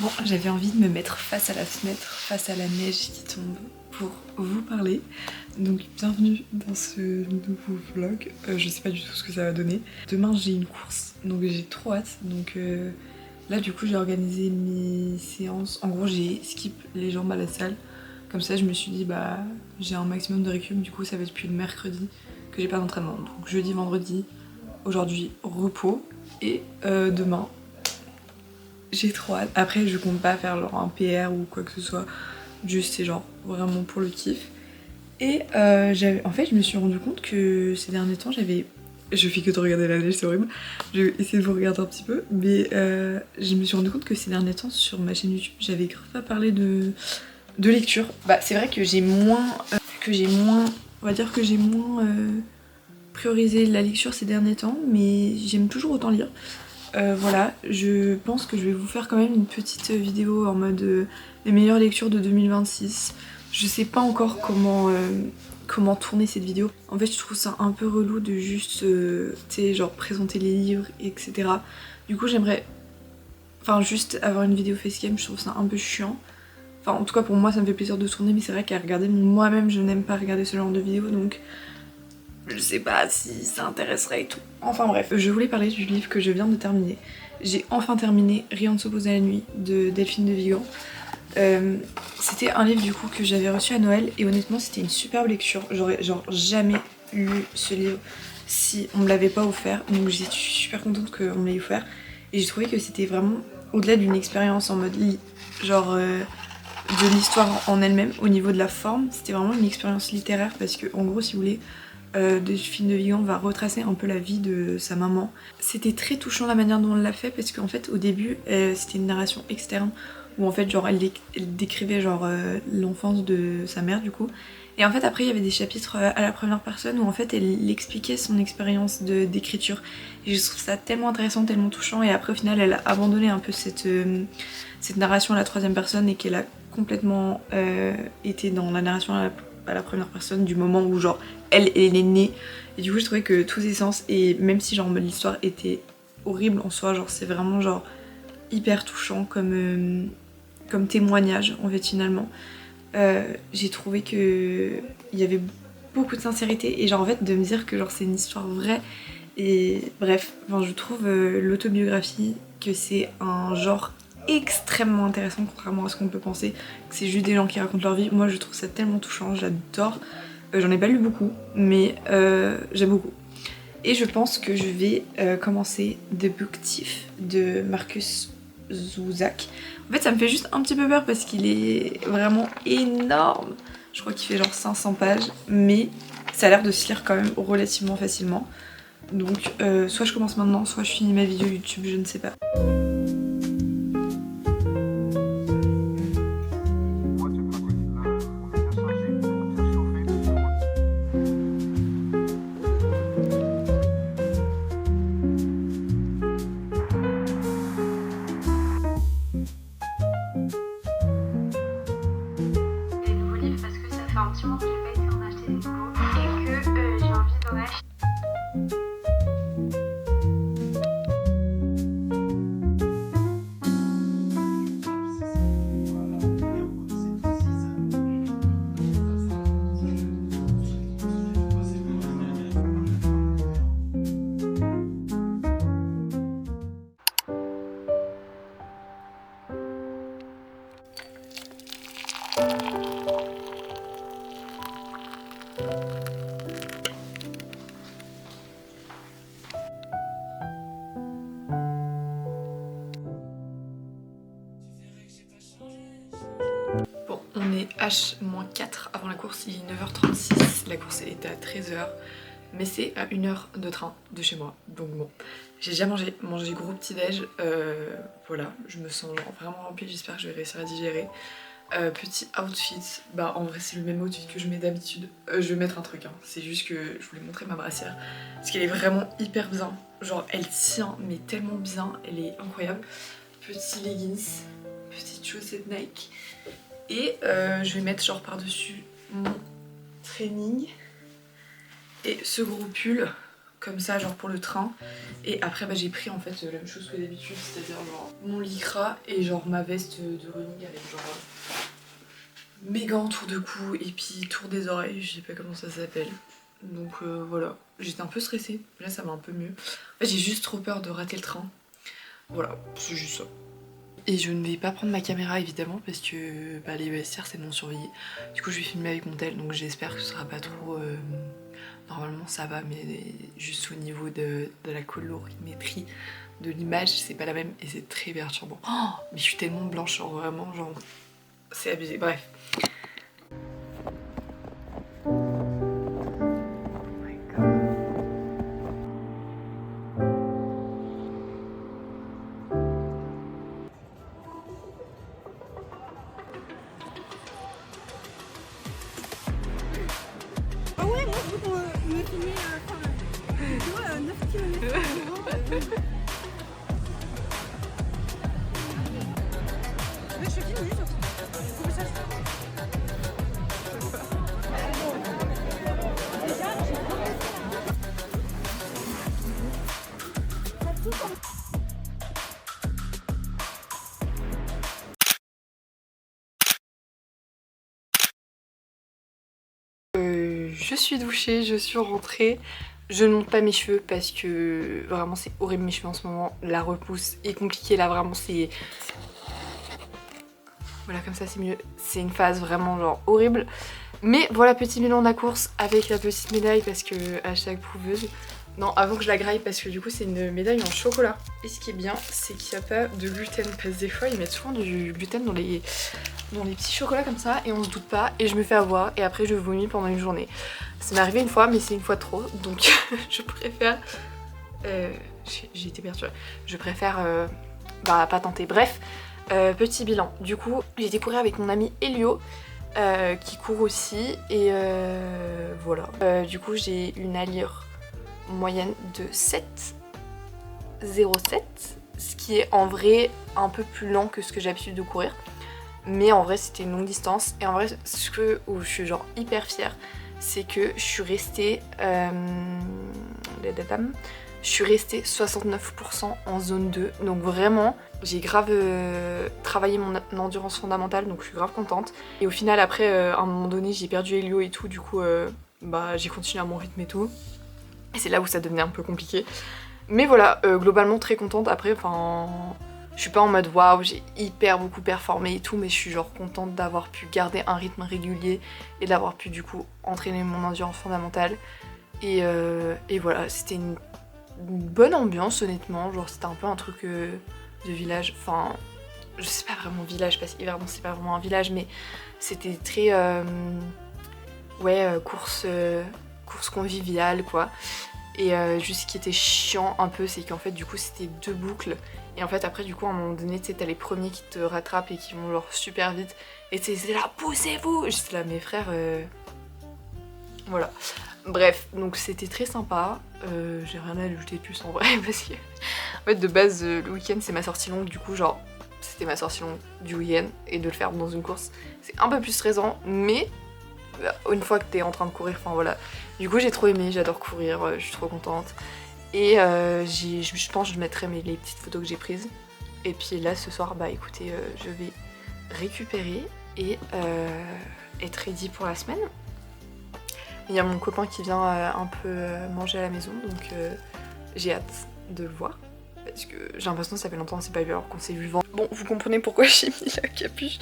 Bon, j'avais envie de me mettre face à la fenêtre, face à la neige qui tombe pour vous parler. Donc bienvenue dans ce nouveau vlog. Je sais pas du tout ce que ça va donner. Demain j'ai une course, donc j'ai trop hâte. Donc là du coup j'ai organisé mes séances. En gros j'ai skip les jambes à la salle. Comme ça je me suis dit bah j'ai un maximum de récup. Du coup ça va être depuis le mercredi que j'ai pas d'entraînement. Donc jeudi, vendredi, aujourd'hui repos. Et demain j'ai trop hâte. Après je compte pas faire genre un PR ou quoi que ce soit. Juste c'est genre vraiment pour le kiff. Et en fait je me suis rendu compte que ces derniers temps j'avais... Je fais que de regarder la neige, c'est horrible. Je vais essayer de vous regarder un petit peu. Mais je me suis rendu compte que ces derniers temps sur ma chaîne YouTube j'avais grave pas parlé de lecture. Bah c'est vrai que j'ai moins... on va dire que j'ai moins priorisé la lecture ces derniers temps. Mais j'aime toujours autant lire. Voilà, je pense que je vais vous faire quand même une petite vidéo en mode les meilleures lectures de 2026. Je sais pas encore comment tourner cette vidéo. En fait, je trouve ça un peu relou de juste, tu sais, genre présenter les livres, etc. Du coup, j'aimerais, enfin, juste avoir une vidéo facecam, je trouve ça un peu chiant. Enfin, en tout cas, pour moi, ça me fait plaisir de tourner, mais c'est vrai qu'à regarder, moi-même, je n'aime pas regarder ce genre de vidéo, donc je sais pas si ça intéresserait et tout. Enfin bref, je voulais parler du livre que je viens de terminer. J'ai enfin terminé Rien ne s'oppose à la nuit de Delphine de Vigan. C'était un livre du coup que j'avais reçu à Noël et honnêtement c'était une superbe lecture. J'aurais genre jamais lu ce livre si on me l'avait pas offert. Donc je suis super contente qu'on me l'ait offert. Et j'ai trouvé que c'était vraiment au-delà d'une expérience en mode genre de l'histoire en elle-même, au niveau de la forme, c'était vraiment une expérience littéraire parce que en gros si vous voulez, Delphine de Vigan va retracer un peu la vie de sa maman. C'était très touchant la manière dont on l'a fait parce qu'en fait au début c'était une narration externe où en fait genre elle décrivait genre l'enfance de sa mère du coup. Et en fait après il y avait des chapitres à la première personne où en fait elle expliquait son expérience d'écriture. Et je trouve ça tellement intéressant, tellement touchant et après au final elle a abandonné un peu cette narration à la troisième personne et qu'elle a complètement été dans la narration à la première personne du moment où genre elle est née. Et du coup je trouvais que tous ses sens, et même si genre l'histoire était horrible en soi, genre c'est vraiment genre hyper touchant comme témoignage en fait finalement. J'ai trouvé que il y avait beaucoup de sincérité et genre en fait de me dire que genre c'est une histoire vraie. Et bref, enfin, je trouve l'autobiographie que c'est un genre extrêmement intéressant contrairement à ce qu'on peut penser, que c'est juste des gens qui racontent leur vie. Moi je trouve ça tellement touchant, j'adore. J'en ai pas lu beaucoup, mais j'aime beaucoup. Et je pense que je vais commencer The Book Thief de Marcus Zusak. En fait ça me fait juste un petit peu peur parce qu'il est vraiment énorme. Je crois qu'il fait genre 500 pages, mais ça a l'air de se lire quand même relativement facilement. Donc soit je commence maintenant, soit je finis ma vidéo YouTube, je ne sais pas. Des nouveaux livres parce que ça fait un petit moment que j'ai pas été en acheter des nouveaux et que j'ai envie d'en acheter. Bon, on est H-4 avant la course, il est 9h36, la course elle était à 13h. mais c'est à 1 heure de train de chez moi. Donc bon, j'ai déjà mangé gros petit déj, voilà, je me sens genre vraiment remplie, j'espère que je vais réussir à digérer. Petit outfit, bah en vrai c'est le même outfit que je mets d'habitude. Je vais mettre un truc, hein. C'est juste que je voulais montrer ma brassière parce qu'elle est vraiment hyper bien. Genre elle tient mais tellement bien, elle est incroyable. Petit leggings, petite chaussette Nike et je vais mettre genre par dessus mon training et ce gros pull comme ça genre pour le train. Et après bah, j'ai pris en fait la même chose que d'habitude, c'est-à-dire genre mon lycra et genre ma veste de running avec genre mes gants tour de cou et puis tour des oreilles, je sais pas comment ça s'appelle. Donc voilà, j'étais un peu stressée, là ça va un peu mieux. En fait j'ai juste trop peur de rater le train. Voilà, c'est juste ça. Et je ne vais pas prendre ma caméra évidemment parce que bah, les vestiaires c'est non surveillé. Du coup je vais filmer avec mon tel, donc j'espère que ce sera pas trop... Normalement ça va, mais juste au niveau de la colorimétrie de l'image c'est pas la même et c'est très perturbant. Oh, mais je suis tellement blanche, genre vraiment, genre c'est abusé, bref. Ah ouais, moi je veux qu'on me filme tu vois, 9 km. Mais je filme juste. Faut que ça se... Je suis douchée, je suis rentrée. Je ne monte pas mes cheveux parce que vraiment c'est horrible mes cheveux en ce moment. La repousse est compliquée là, vraiment c'est... Voilà, comme ça c'est mieux. C'est une phase vraiment genre horrible. Mais voilà, petit bilan de la course avec la petite médaille parce que hashtag prouveuse. Non, avant que je la graille parce que du coup c'est une médaille en chocolat. Et ce qui est bien, c'est qu'il n'y a pas de gluten parce que des fois ils mettent souvent du gluten dans les petits chocolats comme ça et on se doute pas et je me fais avoir et après je vomis pendant une journée. Ça m'est arrivé une fois mais c'est une fois de trop donc je préfère... j'ai été perturbée. Je préfère bah, pas tenter. Bref, petit bilan. Du coup j'ai été courir avec mon ami Elio qui court aussi et voilà. Du coup j'ai une allure moyenne de 7,07, ce qui est en vrai un peu plus lent que ce que j'ai l'habitude de courir. Mais en vrai c'était une longue distance et en vrai ce que où je suis genre hyper fière c'est que je suis restée 69% en zone 2, donc vraiment j'ai grave travaillé mon endurance fondamentale, donc je suis grave contente. Et au final après à un moment donné j'ai perdu Elio et tout, du coup bah, j'ai continué à mon rythme et tout. Et c'est là où ça devenait un peu compliqué. Mais voilà, globalement très contente. Après, enfin, je suis pas en mode waouh, j'ai hyper beaucoup performé et tout, mais je suis genre contente d'avoir pu garder un rythme régulier et d'avoir pu du coup entraîner mon endurance fondamentale. Et voilà, c'était une bonne ambiance honnêtement, genre c'était un peu un truc de village, enfin, je sais pas vraiment village parce qu'hiver c'est pas vraiment un village, mais c'était très course conviviale quoi. Et juste ce qui était chiant un peu c'est qu'en fait du coup c'était 2 boucles et en fait après du coup à un moment donné tu sais t'as les premiers qui te rattrapent et qui vont genre super vite et c'est là poussez-vous, j'étais là mes frères voilà. Bref, donc c'était très sympa, j'ai rien à ajouter de plus en vrai parce que en fait de base le week-end c'est ma sortie longue, du coup genre c'était ma sortie longue du week-end et de le faire dans une course c'est un peu plus stressant, mais une fois que t'es en train de courir, enfin voilà. Du coup j'ai trop aimé, j'adore courir, je suis trop contente. Et je pense que je mettrai les petites photos que j'ai prises. Et puis là ce soir, bah écoutez, je vais récupérer et être ready pour la semaine. Il y a mon copain qui vient un peu manger à la maison, donc j'ai hâte de le voir. Parce que j'ai l'impression que ça fait longtemps qu'on s'est pas vu alors qu'on s'est vu vendre. Bon, vous comprenez pourquoi j'ai mis la capuche,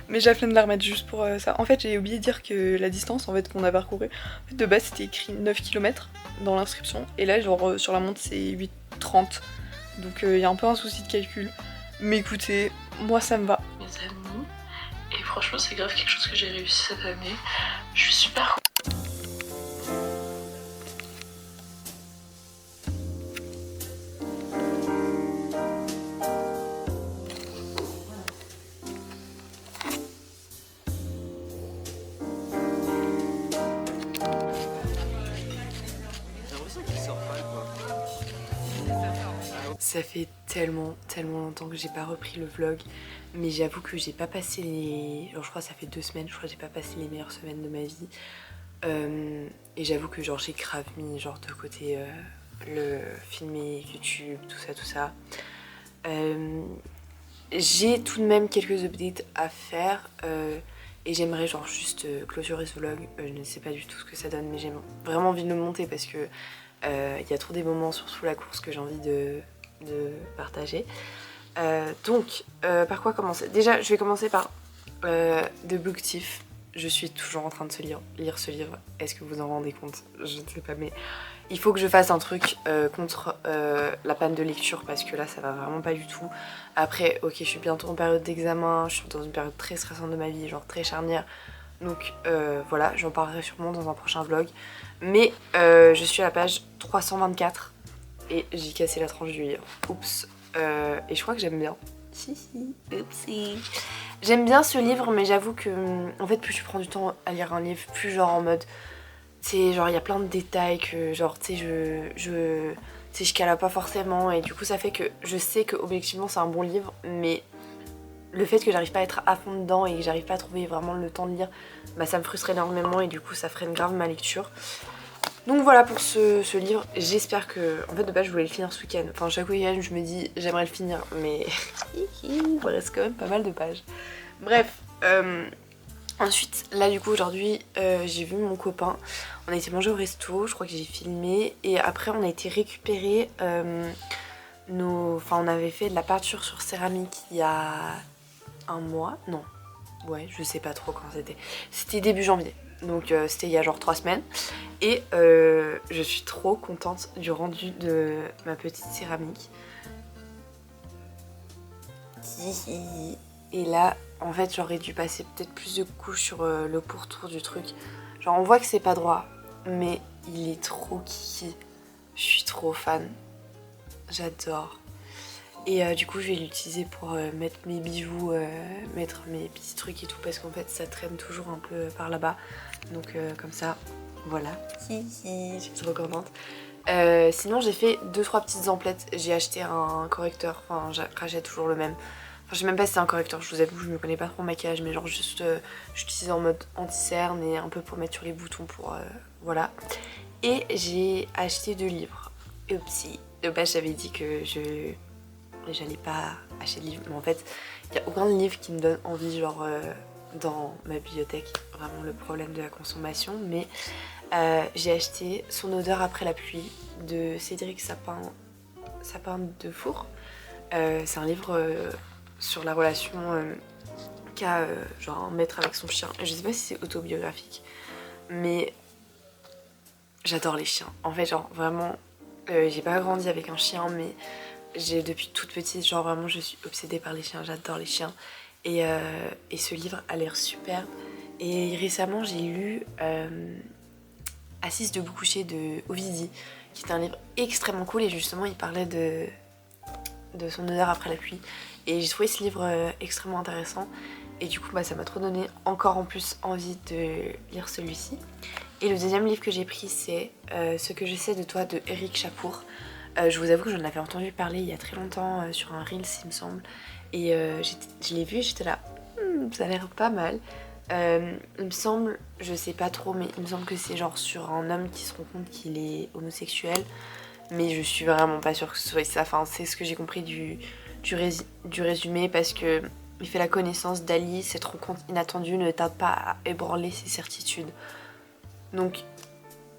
mais j'ai la flemme de la remettre juste pour ça. En fait, j'ai oublié de dire que la distance en fait qu'on a parcouru, en fait, de base c'était écrit 9 km dans l'inscription, et là genre sur la montre c'est 8,30. Donc il y a un peu un souci de calcul. Mais écoutez, moi ça me va. Mes amis, et franchement c'est grave quelque chose que j'ai réussi cette année. Je suis super ça fait tellement longtemps que j'ai pas repris le vlog. Mais j'avoue que j'ai pas passé les... Genre je crois que ça fait 2 semaines, je crois que j'ai pas passé les meilleures semaines de ma vie. Et j'avoue que genre j'ai grave mis genre de côté le filmer YouTube, tout ça. J'ai tout de même quelques updates à faire et j'aimerais genre juste clôturer ce vlog. Je ne sais pas du tout ce que ça donne, mais j'ai vraiment envie de le monter parce que y a trop des moments, surtout la course, que j'ai envie de partager. Donc par quoi commencer? Déjà je vais commencer par The Book Thief. Je suis toujours en train de lire ce livre. Est-ce que vous en rendez compte? Je ne sais pas, mais il faut que je fasse un truc contre la panne de lecture parce que là ça va vraiment pas du tout. Après, ok, je suis bientôt en période d'examen, je suis dans une période très stressante de ma vie, genre très charnière. Donc voilà, j'en parlerai sûrement dans un prochain vlog. Mais je suis à la page 324 et j'ai cassé la tranche du livre. Oups. Et je crois que j'aime bien. Oupsie. J'aime bien ce livre, mais j'avoue que en fait plus tu prends du temps à lire un livre, plus genre en mode, c'est genre il y a plein de détails que genre tu sais je cala pas forcément, et du coup ça fait que je sais que objectivement c'est un bon livre, mais le fait que j'arrive pas à être à fond dedans et que j'arrive pas à trouver vraiment le temps de lire, bah ça me frustre énormément et du coup ça freine grave ma lecture. Donc voilà pour ce livre. J'espère que... En fait de base je voulais le finir ce week-end. Enfin chaque week-end je me dis j'aimerais le finir, mais il me reste quand même pas mal de pages. Bref, ensuite là du coup aujourd'hui j'ai vu mon copain. On a été manger au resto, je crois que j'ai filmé. Et après on a été récupérer Enfin on avait fait de la peinture sur céramique il y a un mois. Non, ouais je sais pas trop quand c'était. C'était début janvier. Donc c'était il y a genre 3 semaines. Et je suis trop contente du rendu de ma petite céramique. Et là, en fait, j'aurais dû passer peut-être plus de couches sur le pourtour du truc. Genre, on voit que c'est pas droit, mais il est trop kiki. Je suis trop fan. J'adore. Et du coup, je vais l'utiliser pour mettre mes bijoux, mettre mes petits trucs et tout, parce qu'en fait, ça traîne toujours un peu par là-bas. Donc, comme ça... Voilà, je suis trop contente. Sinon j'ai fait 2-3 petites emplettes. J'ai acheté un correcteur, enfin j'achète toujours le même. Enfin je sais même pas si c'est un correcteur, je vous avoue, je me connais pas trop en maquillage, mais genre juste j'utilise en mode anti-cerne et un peu pour mettre sur les boutons pour voilà. Et j'ai acheté 2 livres. Oupsie. De base j'avais dit que j'allais pas acheter de livres, mais en fait il y a aucun livre qui me donne envie genre dans ma bibliothèque, vraiment le problème de la consommation, mais j'ai acheté Son odeur après la pluie de Cédric Sapin de Four. C'est un livre sur la relation qu'a genre un maître avec son chien. Je sais pas si c'est autobiographique, mais j'adore les chiens. En fait genre vraiment, j'ai pas grandi avec un chien, mais depuis toute petite, genre vraiment je suis obsédée par les chiens, j'adore les chiens. Et ce livre a l'air superbe. Et récemment j'ai lu Assise debout couchée de Ovidie, qui est un livre extrêmement cool, et justement il parlait de son odeur après la pluie. Et j'ai trouvé ce livre extrêmement intéressant, et du coup bah, ça m'a trop donné encore en plus envie de lire celui-ci. Et le deuxième livre que j'ai pris c'est Ce que je sais de toi de Éric Chapour. Je vous avoue que j'en avais entendu parler il y a très longtemps sur un Reels il me semble, et je l'ai vu et j'étais là, ça a l'air pas mal. Il me semble, je sais pas trop, mais il me semble que c'est genre sur un homme qui se rend compte qu'il est homosexuel, mais je suis vraiment pas sûre que ce soit ça. Enfin c'est ce que j'ai compris du résumé, parce que il fait la connaissance d'Ali. Cette rencontre inattendue ne tarde pas à ébranler ses certitudes. Donc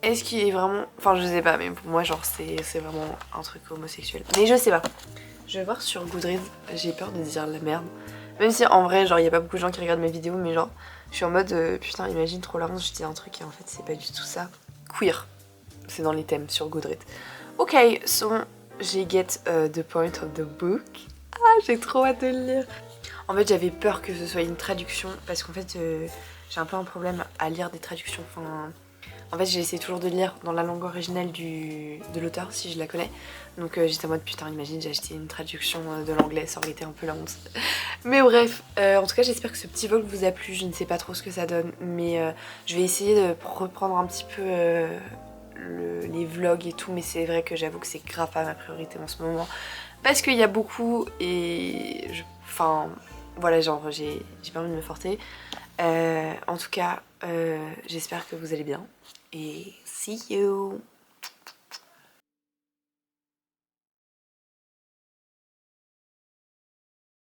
est-ce qu'il est vraiment... Enfin je sais pas, mais pour moi genre c'est vraiment un truc homosexuel, mais je sais pas. Je vais voir sur Goodreads, j'ai peur de dire la merde. Même si en vrai genre y a pas beaucoup de gens qui regardent mes vidéos, mais genre je suis en mode putain imagine trop la honte, je dis un truc et en fait c'est pas du tout ça. Queer, c'est dans les thèmes sur Goodreads. Ok, so j'ai get the point of the book. Ah j'ai trop hâte de le lire. En fait j'avais peur que ce soit une traduction, parce qu'en fait j'ai un peu un problème à lire des traductions. Enfin, en fait j'essaie toujours de lire dans la langue originale de l'auteur si je la connais. Donc j'étais en mode putain imagine j'ai acheté une traduction de l'anglais, ça aurait été un peu la honte. Mais bref, en tout cas j'espère que ce petit vlog vous a plu. Je ne sais pas trop ce que ça donne, mais je vais essayer de reprendre un petit peu les vlogs et tout. Mais c'est vrai que j'avoue que c'est grave pas ma priorité en ce moment. parce qu'il y a beaucoup et enfin voilà, genre j'ai pas envie de me forcer. En tout cas j'espère que vous allez bien et see you.